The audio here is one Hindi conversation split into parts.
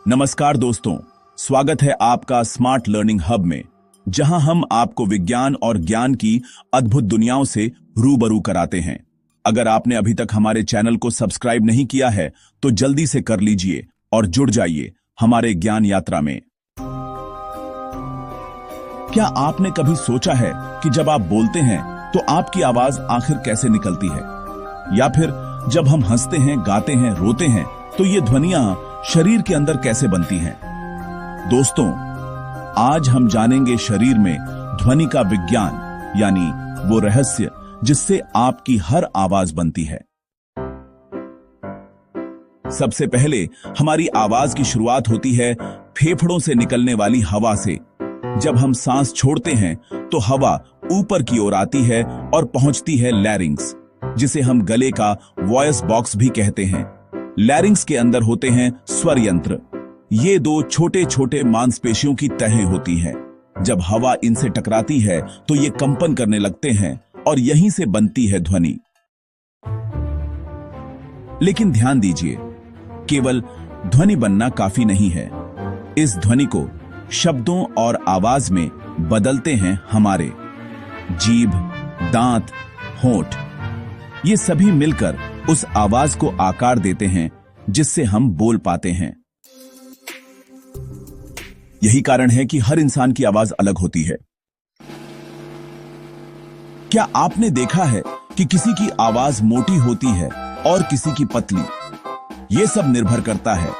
नमस्कार दोस्तों, स्वागत है आपका स्मार्ट लर्निंग हब में, जहां हम आपको विज्ञान और ज्ञान की अद्भुत दुनियाओं से रूबरू कराते हैं। अगर आपने अभी तक हमारे चैनल को सब्सक्राइब नहीं किया है तो जल्दी से कर लीजिए और जुड़ जाइए हमारे ज्ञान यात्रा में। क्या आपने कभी सोचा है कि जब आप बोलते हैं तो आपकी आवाज आखिर कैसे निकलती है? या फिर जब हम हंसते हैं, गाते हैं, रोते हैं तो ये ध्वनियां शरीर के अंदर कैसे बनती हैं? दोस्तों, आज हम जानेंगे शरीर में ध्वनि का विज्ञान, यानी वो रहस्य जिससे आपकी हर आवाज बनती है। सबसे पहले हमारी आवाज की शुरुआत होती है फेफड़ों से निकलने वाली हवा से। जब हम सांस छोड़ते हैं तो हवा ऊपर की ओर आती है और पहुंचती है लैरिंग्स, जिसे हम गले का वॉइस बॉक्स भी कहते हैं। लैरिंग्स के अंदर होते हैं स्वर यंत्र। ये दो छोटे छोटे मांसपेशियों की तहें होती हैं। जब हवा इनसे टकराती है तो ये कंपन करने लगते हैं और यहीं से बनती है ध्वनि। लेकिन ध्यान दीजिए, केवल ध्वनि बनना काफी नहीं है। इस ध्वनि को शब्दों और आवाज में बदलते हैं हमारे जीभ, दांत, होंठ। ये सभी मिलकर उस आवाज को आकार देते हैं जिससे हम बोल पाते हैं। यही कारण है कि हर इंसान की आवाज अलग होती है। क्या आपने देखा है कि किसी की आवाज मोटी होती है और किसी की पतली? यह सब निर्भर करता है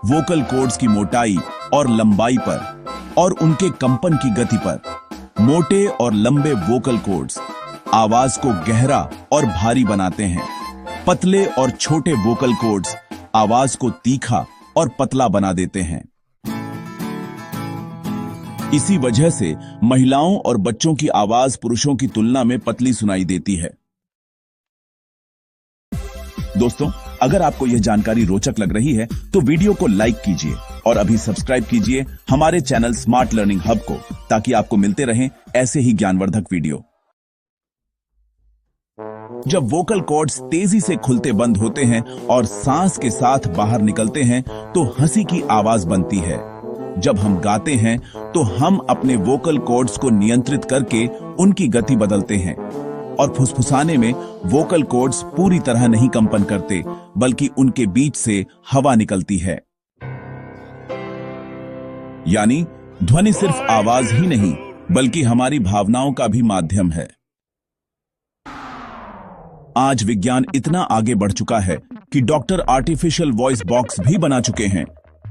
वोकल कॉर्ड्स की मोटाई और लंबाई पर और उनके कंपन की गति पर। मोटे और लंबे वोकल कॉर्ड्स आवाज को गहरा और भारी बनाते हैं। पतले और छोटे वोकल कॉर्ड्स आवाज को तीखा और पतला बना देते हैं। इसी वजह से महिलाओं और बच्चों की आवाज पुरुषों की तुलना में पतली सुनाई देती है। दोस्तों, अगर आपको यह जानकारी रोचक लग रही है तो वीडियो को लाइक कीजिए और अभी सब्सक्राइब कीजिए हमारे चैनल स्मार्ट लर्निंग हब को, ताकि आपको मिलते रहें ऐसे ही ज्ञानवर्धक वीडियो। जब वोकल कॉर्ड्स तेजी से खुलते बंद होते हैं और सांस के साथ बाहर निकलते हैं तो हंसी की आवाज बनती है। जब हम गाते हैं तो हम अपने वोकल कॉर्ड्स को नियंत्रित करके उनकी गति बदलते हैं, और फुसफुसाने में वोकल कॉर्ड्स पूरी तरह नहीं कंपन करते, बल्कि उनके बीच से हवा निकलती है। यानी ध्वनि सिर्फ आवाज ही नहीं, बल्कि हमारी भावनाओं का भी माध्यम है। आज विज्ञान इतना आगे बढ़ चुका है कि डॉक्टर आर्टिफिशियल वॉइस बॉक्स भी बना चुके हैं।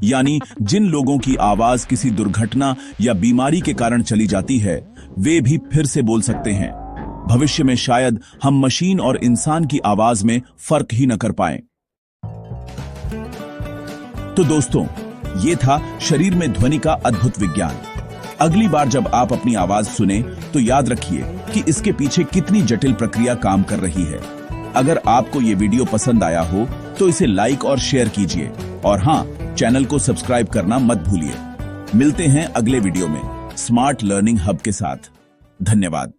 यानी जिन लोगों की आवाज किसी दुर्घटना या बीमारी के कारण चली जाती है, वे भी फिर से बोल सकते हैं। भविष्य में शायद हम मशीन और इंसान की आवाज में फर्क ही न कर पाएं। तो दोस्तों, ये था शरीर में ध्वनि का अद्भुत विज्ञान। अगली बार जब आप अपनी आवाज सुने तो याद रखिए कि इसके पीछे कितनी जटिल प्रक्रिया काम कर रही है। अगर आपको ये वीडियो पसंद आया हो तो इसे लाइक और शेयर कीजिए, और हां, चैनल को सब्सक्राइब करना मत भूलिए। मिलते हैं अगले वीडियो में स्मार्ट लर्निंग हब के साथ। धन्यवाद।